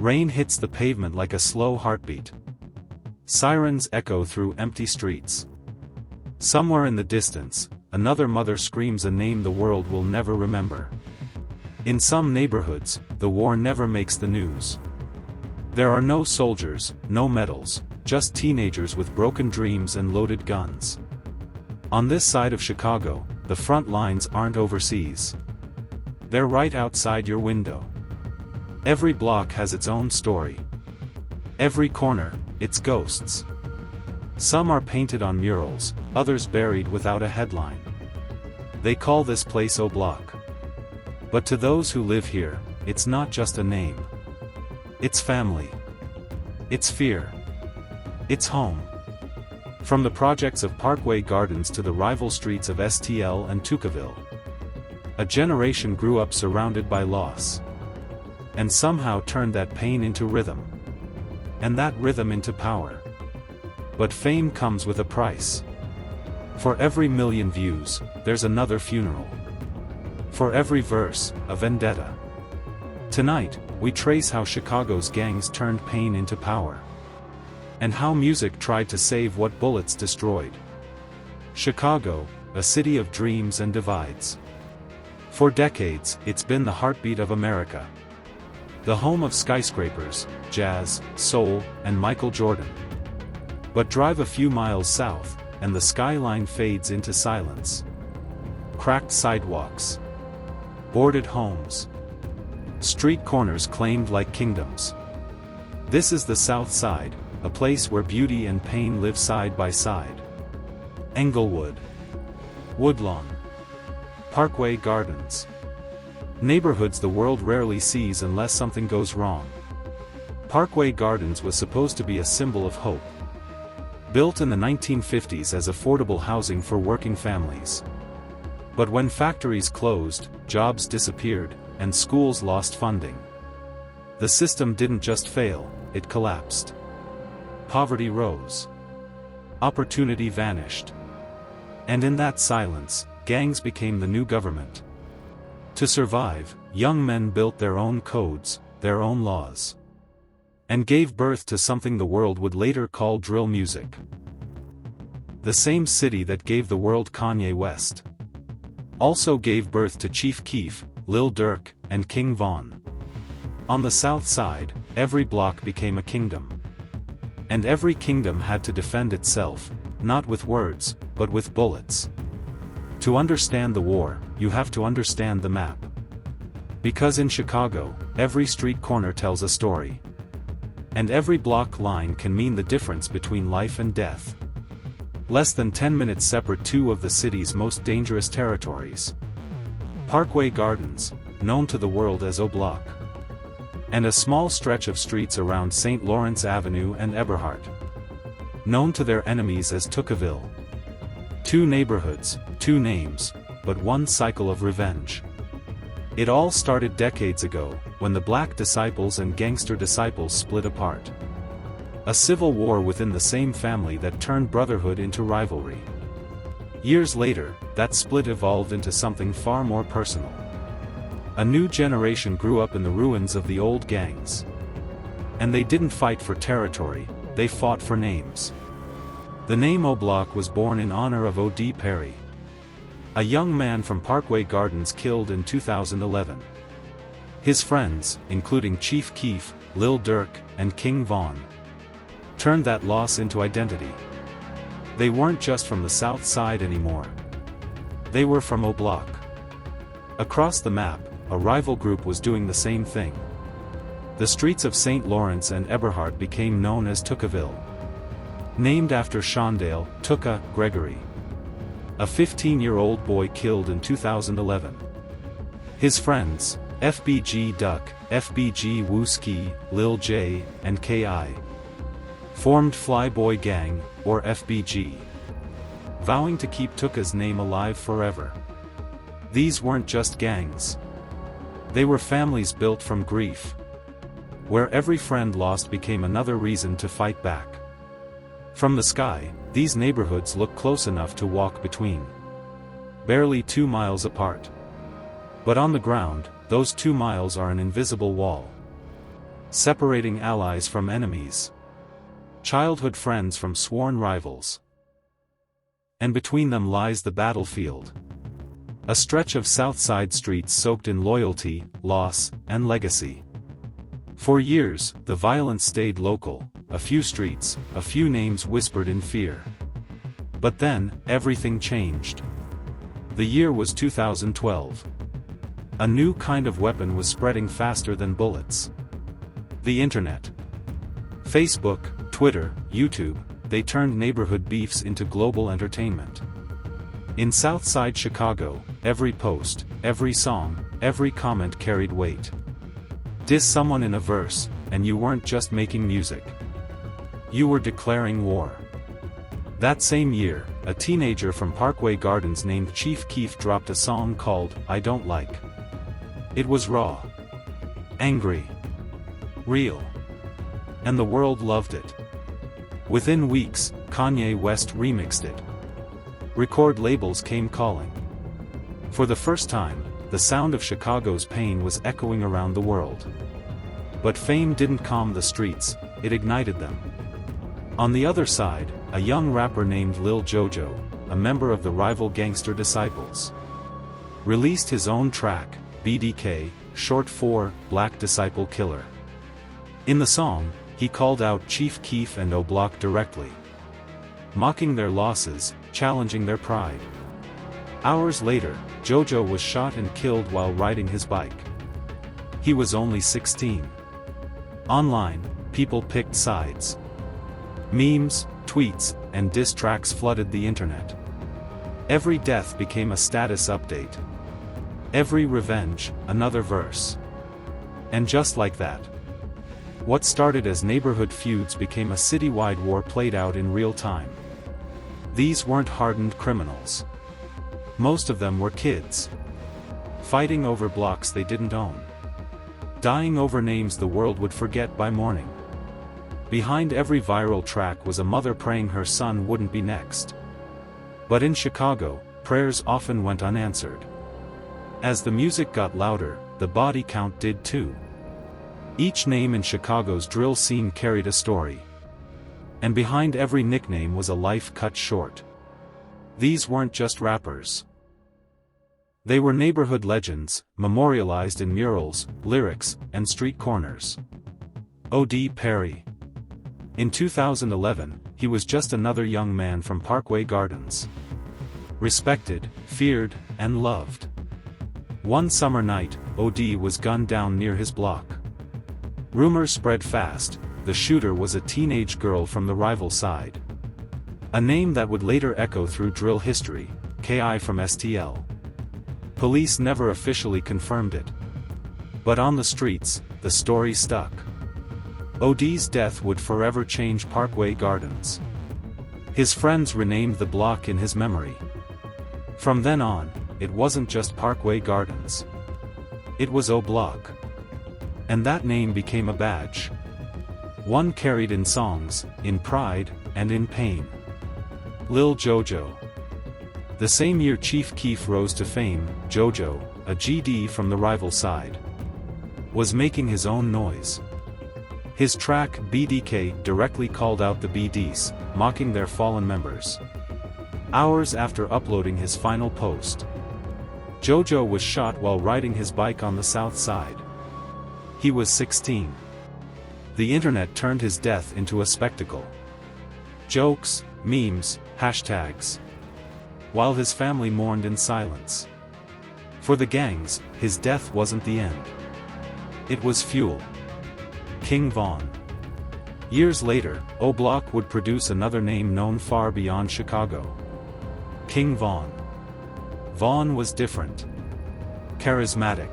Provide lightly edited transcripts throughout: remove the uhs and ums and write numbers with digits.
Rain hits the pavement like a slow heartbeat. Sirens echo through empty streets. Somewhere in the distance, another mother screams a name the world will never remember. In some neighborhoods, the war never makes the news. There are no soldiers, no medals, just teenagers with broken dreams and loaded guns. On this side of Chicago, the front lines aren't overseas. They're right outside your window. Every block has its own story. Every corner, its ghosts. Some are painted on murals, others buried without a headline. They call this place O Block. But to those who live here, it's not just a name. It's family. It's fear. It's home. From the projects of Parkway Gardens to the rival streets of STL and Tucaville. A generation grew up surrounded by loss. And somehow turned that pain into rhythm. And that rhythm into power. But fame comes with a price. For every million views, there's another funeral. For every verse, a vendetta. Tonight, we trace how Chicago's gangs turned pain into power. And how music tried to save what bullets destroyed. Chicago, a city of dreams and divides. For decades, it's been the heartbeat of America. The home of skyscrapers, jazz, soul, and Michael Jordan. But drive a few miles south, and the skyline fades into silence. Cracked sidewalks. Boarded homes. Street corners claimed like kingdoms. This is the South Side, a place where beauty and pain live side by side. Englewood. Woodlawn. Parkway Gardens. Neighborhoods the world rarely sees unless something goes wrong. Parkway Gardens was supposed to be a symbol of hope. Built in the 1950s as affordable housing for working families. But when factories closed, jobs disappeared, and schools lost funding. The system didn't just fail, it collapsed. Poverty rose. Opportunity vanished. And in that silence, gangs became the new government. To survive, young men built their own codes, their own laws. And gave birth to something the world would later call drill music. The same city that gave the world Kanye West. Also gave birth to Chief Keef, Lil Durk, and King Von. On the South Side, every block became a kingdom. And every kingdom had to defend itself, not with words, but with bullets. To understand the war, you have to understand the map. Because in Chicago, every street corner tells a story. And every block line can mean the difference between life and death. Less than 10 minutes separate two of the city's most dangerous territories. Parkway Gardens, known to the world as O Block. And a small stretch of streets around St. Lawrence Avenue and Eberhard. Known to their enemies as Tucaville. Two neighborhoods, two names, but one cycle of revenge. It all started decades ago, when the Black disciples and gangster disciples split apart. A civil war within the same family that turned brotherhood into rivalry. Years later, that split evolved into something far more personal. A new generation grew up in the ruins of the old gangs. And they didn't fight for territory, they fought for names. The name O Block was born in honor of Odee Perry. A young man from Parkway Gardens killed in 2011. His friends, including Chief Keef, Lil Durk, and King Von, turned that loss into identity. They weren't just from the South Side anymore. They were from O Block. Across the map, a rival group was doing the same thing. The streets of St. Lawrence and Eberhard became known as Tucaville. Named after Shondale, Tuca, Gregory. A 15-year-old boy killed in 2011. His friends, FBG Duck, FBG Wooski, Lil J, and K.I. formed Flyboy Gang, or FBG. Vowing to keep Tuca's name alive forever. These weren't just gangs. They were families built from grief. Where every friend lost became another reason to fight back. From the sky, these neighborhoods look close enough to walk between. Barely 2 miles apart. But on the ground, those 2 miles are an invisible wall. separating allies from enemies, childhood friends from sworn rivals. And between them lies the battlefield. A stretch of South Side streets soaked in loyalty, loss, and legacy. For years, the violence stayed local, a few streets, a few names whispered in fear. But then, everything changed. The year was 2012. A new kind of weapon was spreading faster than bullets. The internet. Facebook, Twitter, YouTube, they turned neighborhood beefs into global entertainment. In Southside Chicago, every post, every song, every comment carried weight. Diss someone in a verse, and you weren't just making music. You were declaring war. That same year, a teenager from Parkway Gardens named Chief Keef dropped a song called I Don't Like. It was raw, angry, real. And the world loved it. Within weeks, Kanye West remixed it. Record labels came calling. For the first time, the sound of Chicago's pain was echoing around the world. But fame didn't calm the streets, it ignited them. On the other side, a young rapper named Lil JoJo, a member of the rival Gangster Disciples, released his own track, BDK, short for Black Disciple Killer. In the song, he called out Chief Keef and O-Block directly, mocking their losses, challenging their pride. Hours later, JoJo was shot and killed while riding his bike. He was only 16. Online, people picked sides. Memes, tweets, and diss tracks flooded the internet. Every death became a status update. Every revenge, another verse. And just like that, what started as neighborhood feuds became a citywide war played out in real time. These weren't hardened criminals. Most of them were kids. Fighting over blocks they didn't own. Dying over names the world would forget by morning. Behind every viral track was a mother praying her son wouldn't be next. But in Chicago, prayers often went unanswered. As the music got louder, the body count did too. Each name in Chicago's drill scene carried a story. And behind every nickname was a life cut short. These weren't just rappers. They were neighborhood legends, memorialized in murals, lyrics, and street corners. Odee Perry. In 2011, he was just another young man from Parkway Gardens. Respected, feared, and loved. One summer night, Odee was gunned down near his block. Rumors spread fast. The shooter was a teenage girl from the rival side. A name that would later echo through drill history, Ki from STL. Police never officially confirmed it. But on the streets, the story stuck. Odee's death would forever change Parkway Gardens. His friends renamed the block in his memory. From then on, it wasn't just Parkway Gardens. It was O-Block. And that name became a badge. One carried in songs, in pride, and in pain. Lil JoJo. The same year Chief Keef rose to fame, JoJo, a GD from the rival side, was making his own noise. His track BDK directly called out the BDs, mocking their fallen members. Hours after uploading his final post, JoJo was shot while riding his bike on the south side. He was 16. The internet turned his death into a spectacle. Jokes, memes, hashtags. While his family mourned in silence. For the gangs, his death wasn't the end. It was fuel. King Von. Years later, O-Block would produce another name known far beyond Chicago. King Von. Von was different. Charismatic.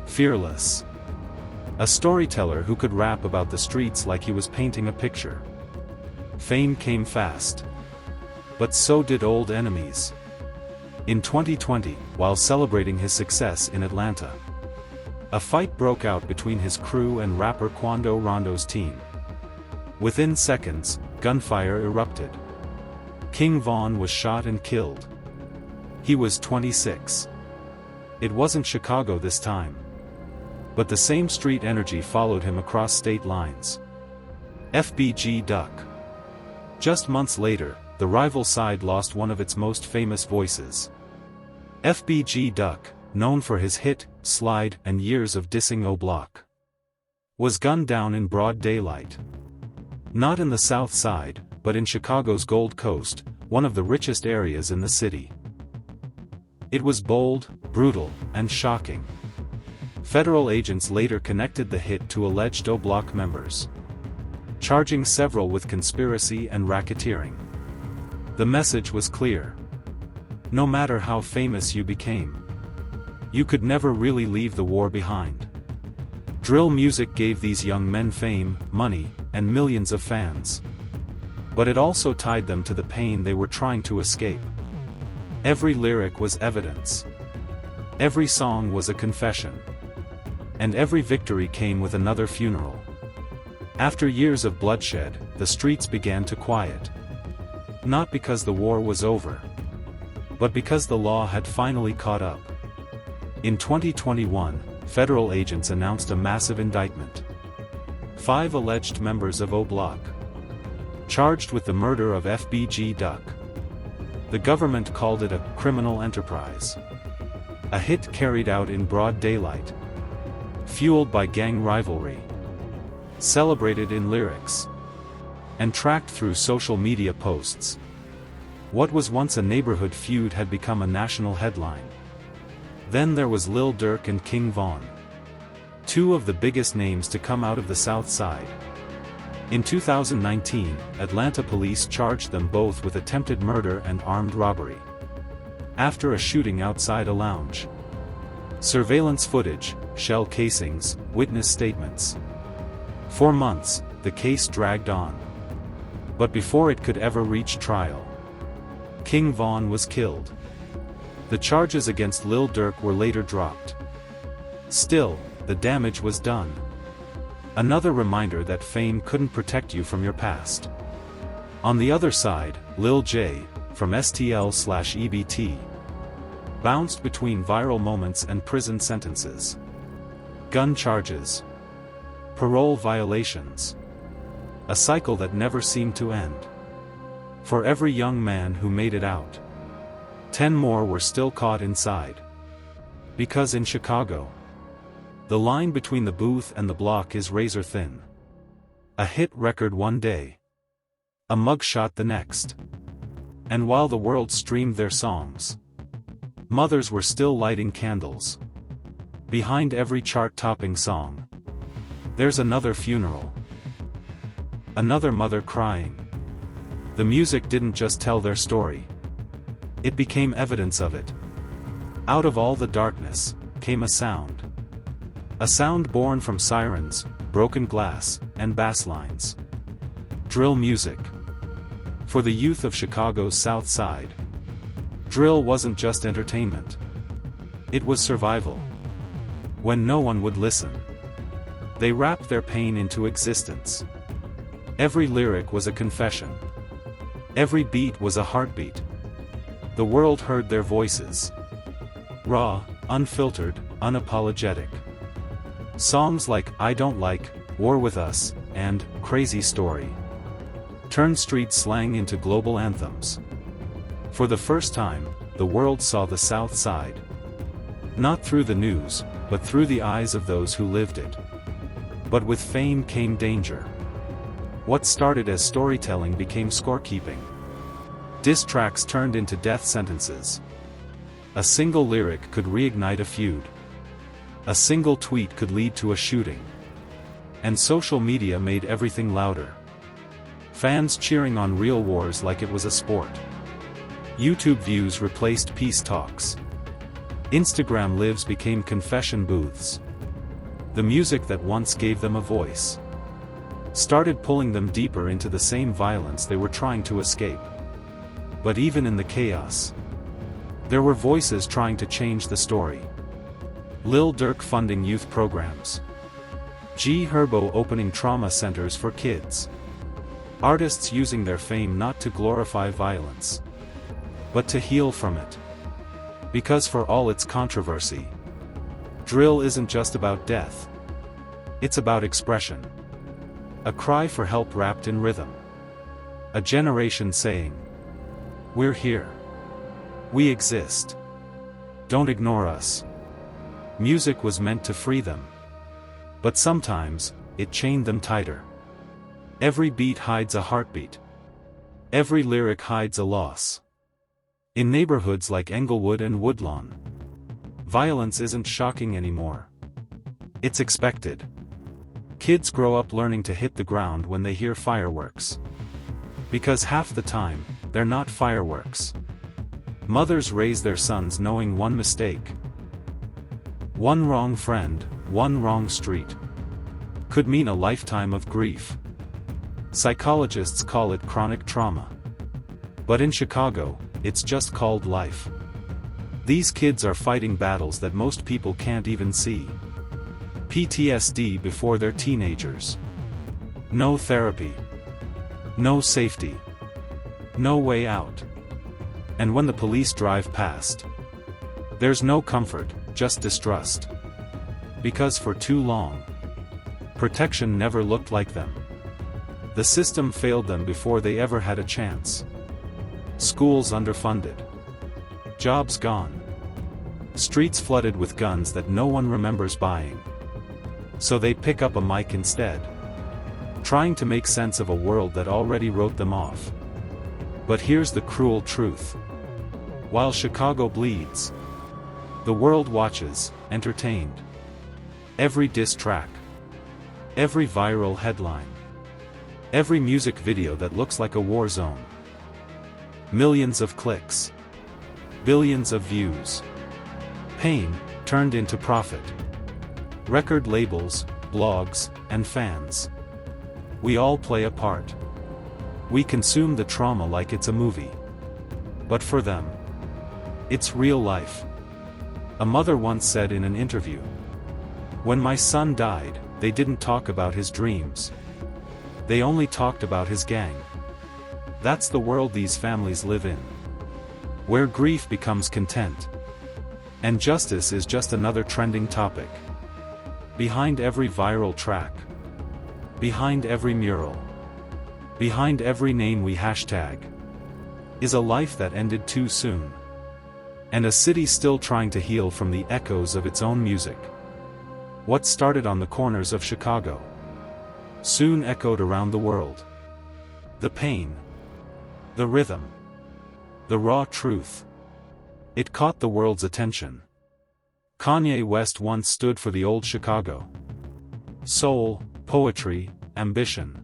Fearless. A storyteller who could rap about the streets like he was painting a picture. Fame came fast. But so did old enemies. In 2020, while celebrating his success in Atlanta, a fight broke out between his crew and rapper Quando Rondo's team. Within seconds, gunfire erupted. King Von was shot and killed. He was 26. It wasn't Chicago this time. But the same street energy followed him across state lines. FBG Duck. Just months later, the rival side lost one of its most famous voices. FBG Duck, known for his hit, Slide, and years of dissing O Block, was gunned down in broad daylight. Not in the South Side, but in Chicago's Gold Coast, one of the richest areas in the city. It was bold, brutal, and shocking. Federal agents later connected the hit to alleged O Block members, charging several with conspiracy and racketeering. The message was clear. No matter how famous you became, you could never really leave the war behind. Drill music gave these young men fame, money, and millions of fans. But it also tied them to the pain they were trying to escape. Every lyric was evidence. Every song was a confession. And every victory came with another funeral. After years of bloodshed, the streets began to quiet. Not because the war was over, but because the law had finally caught up. In 2021, federal agents announced a massive indictment. 5 alleged members of O Block, charged with the murder of FBG Duck. The government called it a criminal enterprise. A hit carried out in broad daylight, fueled by gang rivalry, celebrated in lyrics, and tracked through social media posts. What was once a neighborhood feud had become a national headline. Then there was Lil Durk and King Von, 2 of the biggest names to come out of the South Side. In 2019, Atlanta police charged them both with attempted murder and armed robbery, after a shooting outside a lounge. Surveillance footage, shell casings, witness statements. For months, the case dragged on. But before it could ever reach trial, King Von was killed. The charges against Lil Durk were later dropped. Still, the damage was done. Another reminder that fame couldn't protect you from your past. On the other side, Lil J, from STL/EBT, bounced between viral moments and prison sentences. Gun charges. Parole violations. A cycle that never seemed to end. For every young man who made it out, 10 more were still caught inside. Because in Chicago, the line between the booth and the block is razor thin. A hit record one day, a mugshot the next. And while the world streamed their songs, mothers were still lighting candles. Behind every chart-topping song, there's another funeral. Another mother crying. The music didn't just tell their story. It became evidence of it. Out of all the darkness, came a sound. A sound born from sirens, broken glass, and bass lines. Drill music. For the youth of Chicago's South Side, drill wasn't just entertainment. It was survival. When no one would listen, they rapped their pain into existence. Every lyric was a confession. Every beat was a heartbeat. The world heard their voices. Raw, unfiltered, unapologetic. Songs like I Don't Like, War With Us, and Crazy Story turned street slang into global anthems. For the first time, the world saw the South Side. Not through the news, but through the eyes of those who lived it. But with fame came danger. What started as storytelling became scorekeeping. Diss tracks turned into death sentences. A single lyric could reignite a feud. A single tweet could lead to a shooting. And social media made everything louder. Fans cheering on real wars like it was a sport. YouTube views replaced peace talks. Instagram lives became confession booths. The music that once gave them a voice started pulling them deeper into the same violence they were trying to escape. But even in the chaos, there were voices trying to change the story. Lil Durk funding youth programs. G Herbo opening trauma centers for kids. Artists using their fame not to glorify violence, but to heal from it. Because for all its controversy, drill isn't just about death. It's about expression. A cry for help wrapped in rhythm. A generation saying, "We're here. We exist. Don't ignore us." Music was meant to free them. But sometimes, it chained them tighter. Every beat hides a heartbeat. Every lyric hides a loss. In neighborhoods like Englewood and Woodlawn, violence isn't shocking anymore. It's expected. Kids grow up learning to hit the ground when they hear fireworks. Because half the time, they're not fireworks. Mothers raise their sons knowing one mistake, one wrong friend, one wrong street, could mean a lifetime of grief. Psychologists call it chronic trauma. But in Chicago, it's just called life. These kids are fighting battles that most people can't even see. PTSD before they're teenagers. No therapy. No safety. No way out. And when the police drive past, there's no comfort, just distrust. Because for too long, protection never looked like them. The system failed them before they ever had a chance. Schools underfunded. Jobs gone. Streets flooded with guns that no one remembers buying. So they pick up a mic instead, trying to make sense of a world that already wrote them off. But here's the cruel truth. While Chicago bleeds, the world watches, entertained. Every diss track, every viral headline, every music video that looks like a war zone. Millions of clicks, billions of views. Pain turned into profit. Record labels, blogs, and fans. We all play a part. We consume the trauma like it's a movie. But for them, it's real life. A mother once said in an interview, "When my son died, they didn't talk about his dreams. They only talked about his gang." That's the world these families live in. Where grief becomes content. And justice is just another trending topic. Behind every viral track. Behind every mural. Behind every name we hashtag. Is a life that ended too soon. And a city still trying to heal from the echoes of its own music. What started on the corners of Chicago soon echoed around the world. The pain. The rhythm. The raw truth. It caught the world's attention. Kanye West once stood for the old Chicago. Soul, poetry, ambition.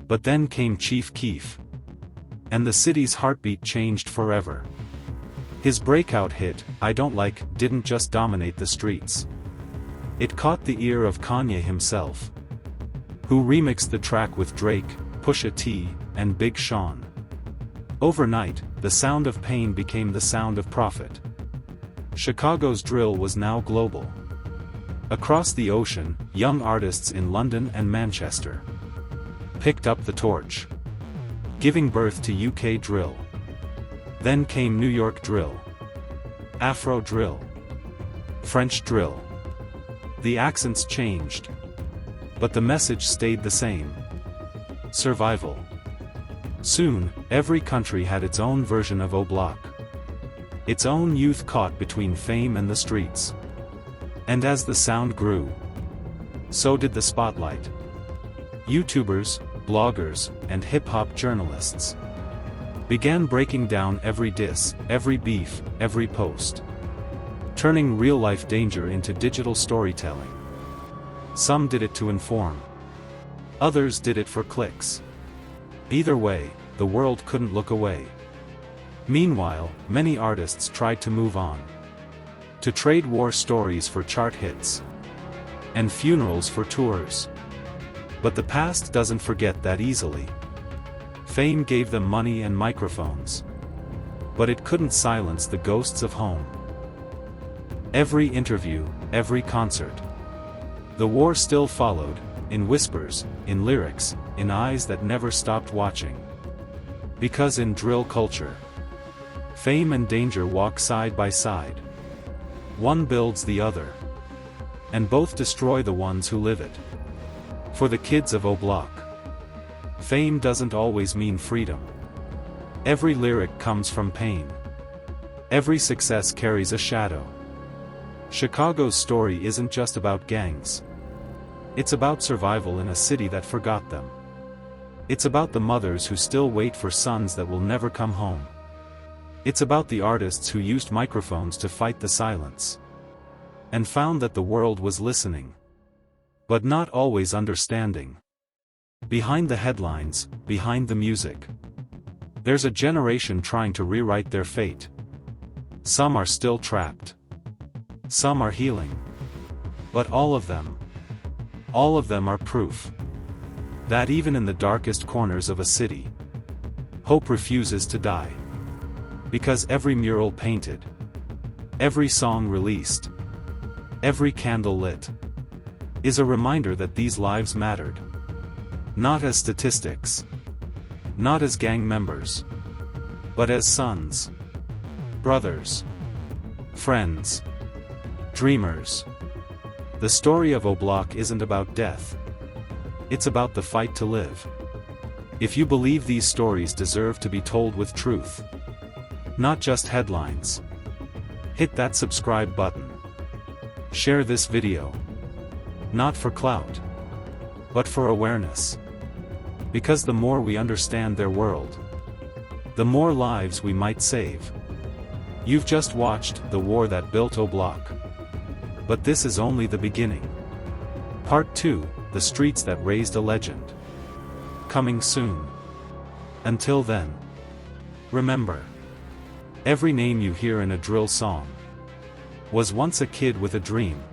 But then came Chief Keef. And the city's heartbeat changed forever. His breakout hit, I Don't Like, didn't just dominate the streets. It caught the ear of Kanye himself, who remixed the track with Drake, Pusha T, and Big Sean. Overnight, the sound of pain became the sound of profit. Chicago's drill was now global. Across the ocean, young artists in London and Manchester picked up the torch, giving birth to UK drill. Then came New York drill, Afro drill, French drill. The accents changed, but the message stayed the same. Survival. Soon, every country had its own version of O Block. Its own youth caught between fame and the streets. And as the sound grew, so did the spotlight. YouTubers, bloggers, and hip-hop journalists began breaking down every diss, every beef, every post, turning real-life danger into digital storytelling. Some did it to inform. Others did it for clicks. Either way, the world couldn't look away. Meanwhile, many artists tried to move on. To trade war stories for chart hits. And funerals for tours. But the past doesn't forget that easily. Fame gave them money and microphones. But it couldn't silence the ghosts of home. Every interview, every concert. The war still followed, in whispers, in lyrics, in eyes that never stopped watching. Because in drill culture, fame and danger walk side by side. One builds the other. And both destroy the ones who live it. For the kids of O Block, fame doesn't always mean freedom. Every lyric comes from pain. Every success carries a shadow. Chicago's story isn't just about gangs. It's about survival in a city that forgot them. It's about the mothers who still wait for sons that will never come home. It's about the artists who used microphones to fight the silence. And found that the world was listening. But not always understanding. Behind the headlines, behind the music, there's a generation trying to rewrite their fate. Some are still trapped. Some are healing. But all of them are proof that even in the darkest corners of a city, hope refuses to die. Because every mural painted, every song released, every candle lit, is a reminder that these lives mattered. Not as statistics, not as gang members, but as sons, brothers, friends, dreamers. The story of O Block isn't about death. It's about the fight to live. If you believe these stories deserve to be told with truth, not just headlines, hit that subscribe button. Share this video. Not for clout, but for awareness. Because the more we understand their world, the more lives we might save. You've just watched The War That Built O Block. But this is only the beginning. Part 2, The Streets That Raised a Legend. Coming soon. Until then, remember, every name you hear in a drill song was once a kid with a dream.